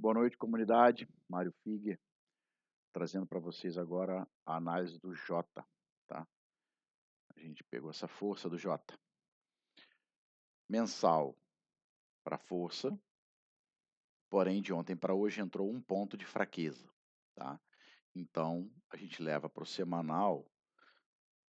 Boa noite, comunidade. Mário Figer, trazendo para vocês agora a análise do Jota, tá? A gente pegou essa força do Jota. Mensal para força, porém de ontem para hoje entrou um ponto de fraqueza, tá? Então, a gente leva para o semanal.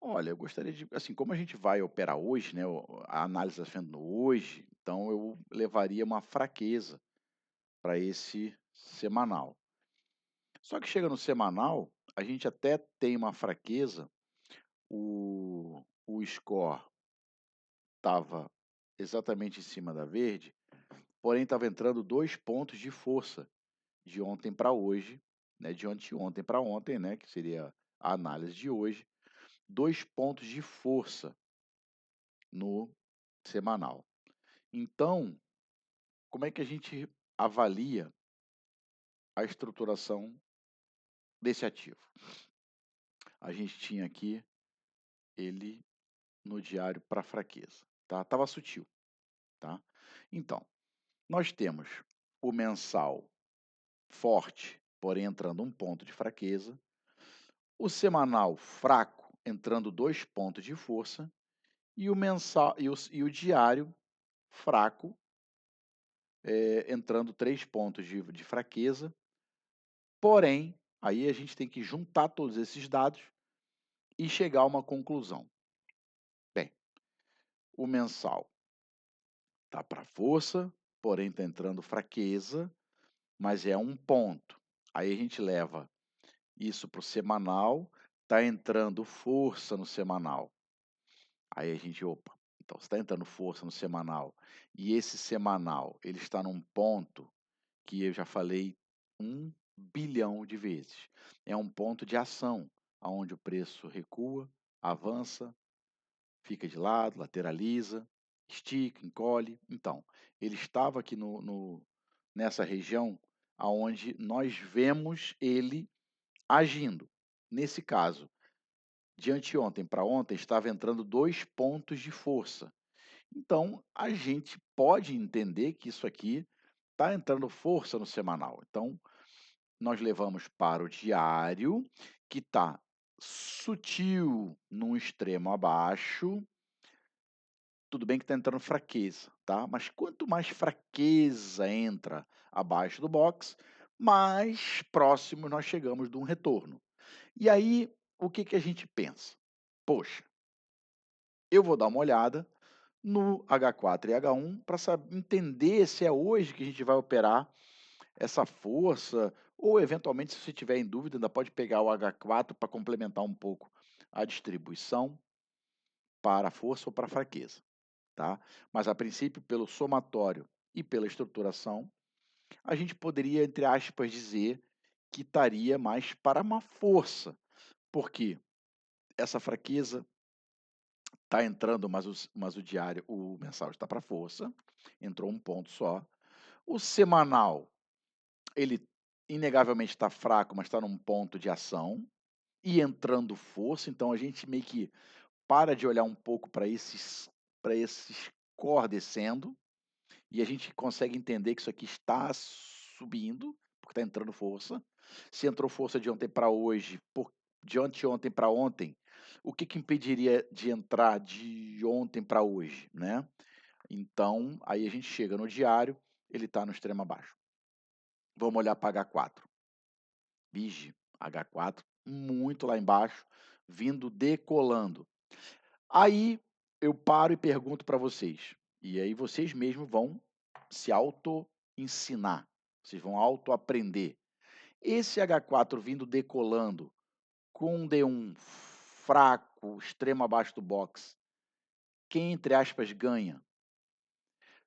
Olha, eu gostaria de, assim, como a gente vai operar hoje, né, a análise está sendo hoje, então eu levaria uma fraqueza para esse semanal. Só que chega no semanal, a gente até tem uma fraqueza. O score estava exatamente em cima da verde, porém estava entrando 2 pontos de força de ontem para hoje, né, de anteontem para ontem, né, que seria a análise de hoje, 2 pontos de força no semanal. Então, como é que a gente avalia a estruturação desse ativo? A gente tinha aqui ele no diário para fraqueza, tá? Estava sutil, tá? Então, nós temos o mensal forte, porém entrando um ponto de fraqueza, o semanal fraco, entrando 2 pontos de força, e o mensal e o diário fraco, entrando 3 pontos de fraqueza. Porém, aí a gente tem que juntar todos esses dados e chegar a uma conclusão. Bem, o mensal tá para força, porém está entrando fraqueza, mas é um ponto. Aí a gente leva isso para o semanal, está entrando força no semanal. Aí a gente, opa, então se está entrando força no semanal e esse semanal ele está num ponto que eu já falei 1 bilhão de vezes. É um ponto de ação, aonde o preço recua, avança, fica de lado, lateraliza, estica, encolhe. Então, ele estava aqui nessa região aonde nós vemos ele agindo. Nesse caso, de anteontem para ontem, estava entrando 2 pontos de força. Então, a gente pode entender que isso aqui está entrando força no semanal. Então, nós levamos para o diário, que está sutil num extremo abaixo. Tudo bem que está entrando fraqueza, tá? Mas quanto mais fraqueza entra abaixo do box, mais próximo nós chegamos de um retorno. E aí, o que que a gente pensa? Poxa, eu vou dar uma olhada no H4 e H1 para entender se é hoje que a gente vai operar essa força, ou eventualmente, se você tiver em dúvida, ainda pode pegar o H4 para complementar um pouco a distribuição para a força ou para a fraqueza, tá? Mas a princípio, pelo somatório e pela estruturação, a gente poderia, entre aspas, dizer que estaria mais para uma força, porque essa fraqueza está entrando, mas o diário, o mensal está para força, entrou um ponto só. O semanal, ele inegavelmente está fraco, mas está num ponto de ação e entrando força, então a gente meio que para de olhar um pouco para esses core descendo e a gente consegue entender que isso aqui está subindo, porque está entrando força. Se entrou força de ontem para hoje, de anteontem para ontem, o que que impediria de entrar de ontem para hoje, né? Então, aí a gente chega no diário, ele está no extremo abaixo. Vamos olhar para H4. Vige, H4, muito lá embaixo, vindo decolando. Aí eu paro e pergunto para vocês, e aí vocês mesmos vão se auto-ensinar, vocês vão auto-aprender. Esse H4 vindo decolando com um D1 fraco, extremo abaixo do box, quem, entre aspas, ganha?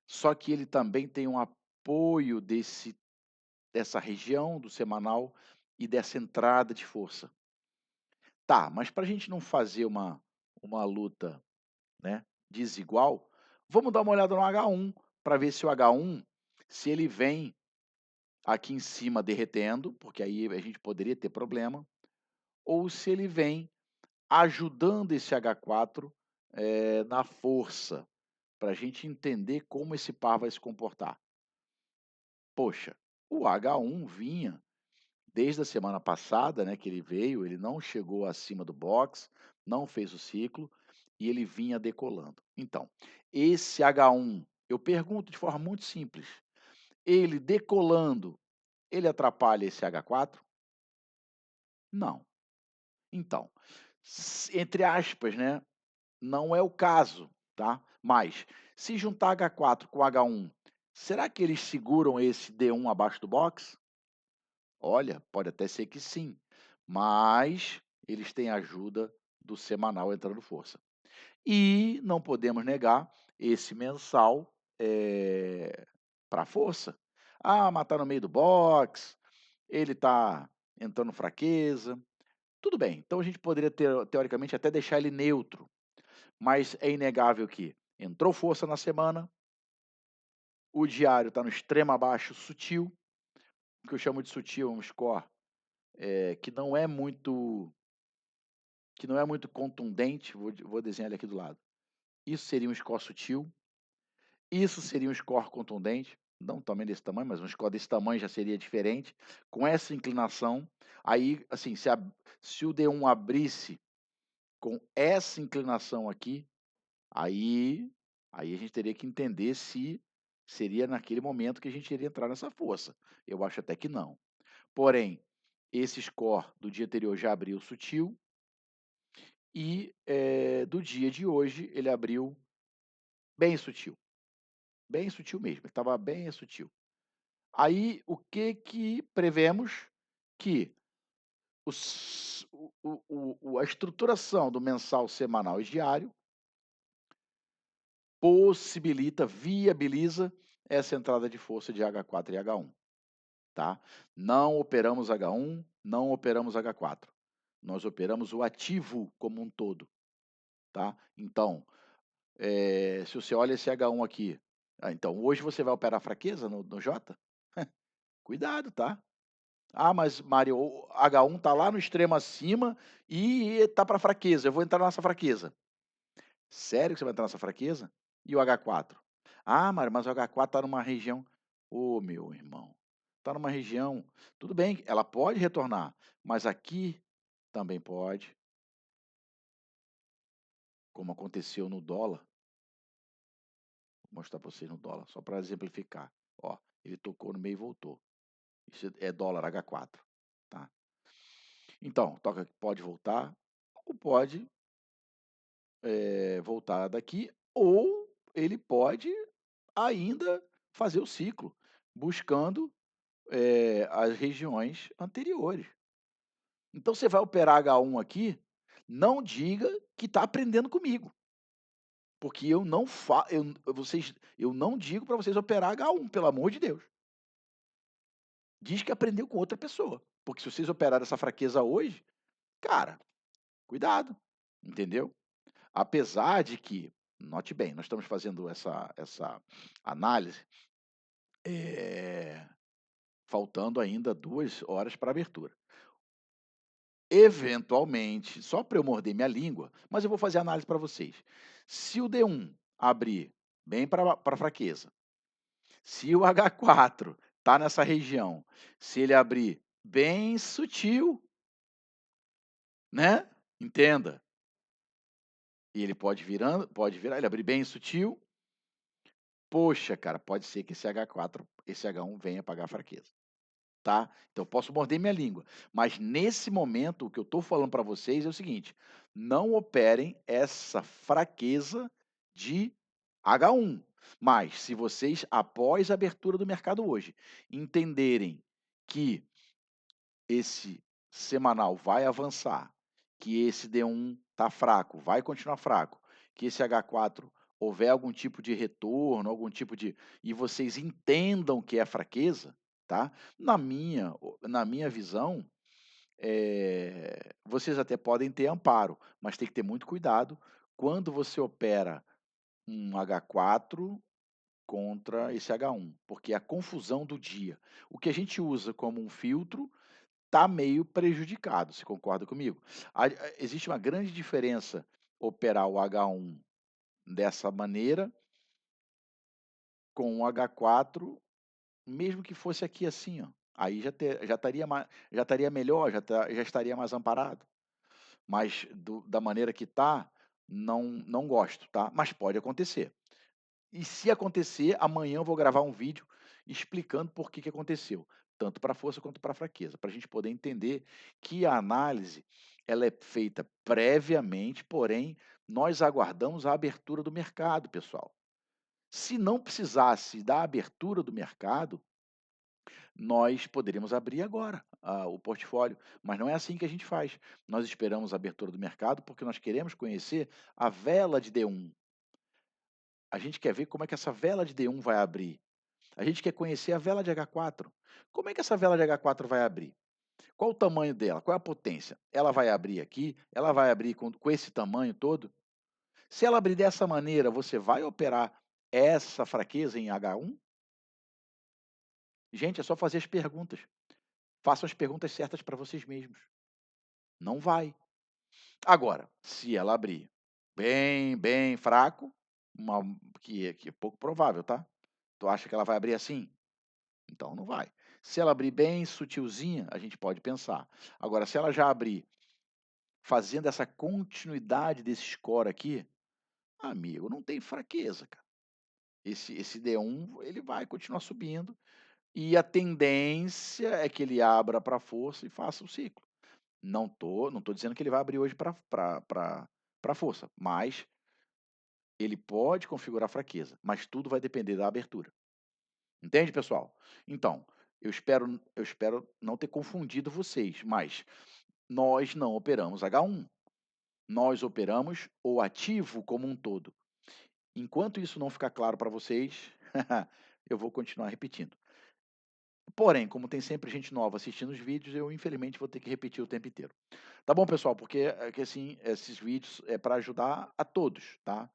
Só que ele também tem um apoio dessa região do semanal e dessa entrada de força. Tá, mas para a gente não fazer uma luta, né, desigual, vamos dar uma olhada no H1 para ver se o H1, se ele vem aqui em cima derretendo, porque aí a gente poderia ter problema, ou se ele vem ajudando esse H4 na força, para a gente entender como esse par vai se comportar. Poxa, O H1 vinha desde a semana passada, né, que ele veio, ele não chegou acima do box, não fez o ciclo e ele vinha decolando. Então, esse H1, eu pergunto de forma muito simples, ele decolando, ele atrapalha esse H4? Não. Então, entre aspas, né, não é o caso, tá? Mas se juntar H4 com H1, será que eles seguram esse D1 abaixo do box? Olha, pode até ser que sim, mas eles têm a ajuda do semanal entrando força. E não podemos negar esse mensal para força. Ah, mas tá no meio do box, ele está entrando fraqueza. Tudo bem, então a gente poderia teoricamente até deixar ele neutro, mas é inegável que entrou força na semana, o diário está no extremo abaixo sutil, o que eu chamo de sutil, é um score que não é muito contundente, vou desenhar ele aqui do lado. Isso seria um score sutil, isso seria um score contundente, não também desse tamanho, mas um score desse tamanho já seria diferente, com essa inclinação, aí, assim, se o D1 abrisse com essa inclinação aqui, aí aí a gente teria que entender se seria naquele momento que a gente iria entrar nessa força. Eu acho até que não. Porém, esse score do dia anterior já abriu sutil e, do dia de hoje ele abriu bem sutil mesmo, ele estava bem sutil. Aí o que que prevemos? Que a estruturação do mensal, semanal e diário possibilita, viabiliza essa entrada de força de H4 e H1, tá? Não operamos H1, não operamos H4. Nós operamos o ativo como um todo, tá? Então, se você olha esse H1 aqui, então hoje você vai operar fraqueza no J? Cuidado, tá? Ah, mas Mário, o H1 tá lá no extremo acima e tá para fraqueza, eu vou entrar nessa fraqueza. Sério que você vai entrar nessa fraqueza? E o H4? Ah, Mário, mas o H4 está numa região. Ô, meu irmão, está numa região. Tudo bem, ela pode retornar, mas aqui também pode, como aconteceu no dólar. Vou mostrar para vocês no dólar, só para exemplificar. Ó, ele tocou no meio e voltou. Isso é dólar H4, tá? Então, pode voltar, ou pode voltar daqui, ou ele pode ainda fazer o ciclo, buscando as regiões anteriores. Então você vai operar H1 aqui, não diga que está aprendendo comigo, porque eu não fa eu não digo para vocês operar H1, pelo amor de Deus. Diz que aprendeu com outra pessoa, porque se vocês operarem essa fraqueza hoje, cara, cuidado, entendeu? Apesar de que, note bem, nós estamos fazendo essa análise, eh, faltando ainda 2 horas para a abertura. Eventualmente, só para eu morder minha língua, mas eu vou fazer a análise para vocês. Se o D1 abrir bem para fraqueza, se o H4 está nessa região, se ele abrir bem sutil, né, entenda, e ele pode virar, ele abrir bem sutil, poxa, cara, pode ser que esse H4, esse H1 venha pagar fraqueza. Tá? Então eu posso morder minha língua, mas nesse momento o que eu estou falando para vocês é o seguinte: não operem essa fraqueza de H1. Mas se vocês, após a abertura do mercado hoje, entenderem que esse semanal vai avançar, que esse D1 está fraco, vai continuar fraco, que esse H4 houver algum tipo de retorno, algum tipo de e vocês entendam que é fraqueza, tá? Na minha visão, vocês até podem ter amparo, mas tem que ter muito cuidado quando você opera um H4 contra esse H1, porque é a confusão do dia. O que a gente usa como um filtro está meio prejudicado, você concorda comigo? Existe uma grande diferença operar o H1 dessa maneira com o H4 mesmo que fosse aqui assim, ó, aí já estaria melhor, já estaria mais amparado. Mas da maneira que tá, não gosto, tá. Mas pode acontecer. E se acontecer, amanhã eu vou gravar um vídeo explicando por que que aconteceu, tanto para força quanto para fraqueza, para a gente poder entender que a análise, ela é feita previamente, porém, nós aguardamos a abertura do mercado, pessoal. Se não precisasse da abertura do mercado, nós poderíamos abrir agora, o portfólio, mas não é assim que a gente faz. Nós esperamos a abertura do mercado, porque nós queremos conhecer a vela de D1. A gente quer ver como é que essa vela de D1 vai abrir. A gente quer conhecer a vela de H4. Como é que essa vela de H4 vai abrir? Qual o tamanho dela? Qual é a potência? Ela vai abrir aqui? Ela vai abrir com esse tamanho todo? Se ela abrir dessa maneira, você vai operar essa fraqueza em H1? Gente, é só fazer as perguntas. Façam as perguntas certas para vocês mesmos. Não vai. Agora, se ela abrir bem fraco, uma que é pouco provável, tá? Tu acha que ela vai abrir assim? Então não vai. Se ela abrir bem sutilzinha, a gente pode pensar. Agora, se ela já abrir fazendo essa continuidade desse score aqui, amigo, não tem fraqueza, cara. Esse D1 ele vai continuar subindo e a tendência é que ele abra para força e faça o ciclo. Não tô dizendo que ele vai abrir hoje para força, mas ele pode configurar fraqueza, mas tudo vai depender da abertura. Entende, pessoal? Então, eu espero não ter confundido vocês, mas nós não operamos H1, nós operamos o ativo como um todo. Enquanto isso não ficar claro para vocês, eu vou continuar repetindo. Porém, como tem sempre gente nova assistindo os vídeos, eu infelizmente vou ter que repetir o tempo inteiro. Tá bom, pessoal? Porque é que assim, esses vídeos é para ajudar a todos, tá?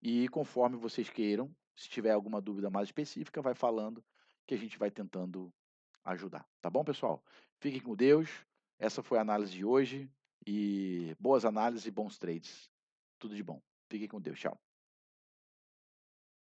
E conforme vocês queiram, se tiver alguma dúvida mais específica, vai falando que a gente vai tentando ajudar. Tá bom, pessoal? Fiquem com Deus. Essa foi a análise de hoje e boas análises e bons trades. Tudo de bom. Fiquem com Deus. Tchau.